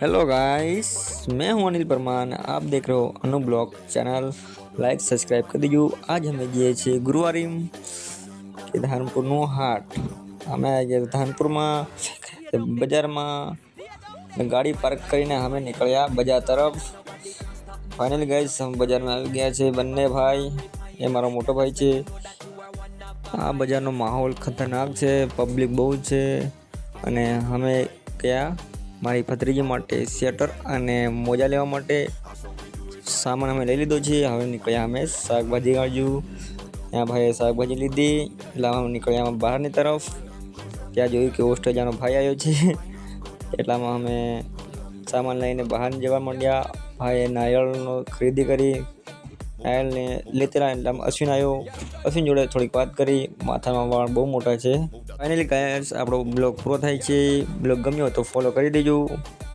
Hello guys, मैं हूं अनिल परमान। आप देख रहे हो अनु ब्लॉग चैनल। लाइक सब्सक्राइब कर दीजिए। आज हमें गए छे गुरुवारी के धानपुर नो हाट। અમે ગયા ધાનપુરમાં બજારમાં ગાડી પાર્ક કરીને અમે નીકળ્યા બજાર તરફ। ફાઇનલી ગાઈસ हम બજારમાં આવી ગયા છે બંને ભાઈ। એ મારો મોટો ભાઈ છે। આ બજારનો માહોલ ખતરનાક છે, પબ્લિક બહુ છે અને અમે ગયા મારી ભત્રીજી માટે સ્વેટર અને મોજા લેવા માટે। સામાન અમે લઈ લીધો છે। હવે નીકળ્યા અમે શાકભાજી બાજુ। ત્યાં ભાઈએ શાકભાજી લીધી એટલે અમે નીકળ્યા બહારની તરફ। ત્યાં જોયું કે ઓસ્ટ્રેલિયાનો ભાઈ આવ્યો છે એટલામાં અમે સામાન લઈને બહાર જવા માંડ્યા। ભાઈએ નારિયેળનો ખરીદી કરી। નારિયેળને લેતેલા એટલે અશ્વિન આવ્યો। અશ્વિન જોડે થોડીક વાત કરી। માથામાં વાળ બહુ મોટા છે। ફાઇનલી ગાઈસ આપણો બ્લોગ પૂરો થાય છે। બ્લોગ ગમ્યો તો ફોલો કરી દેજો।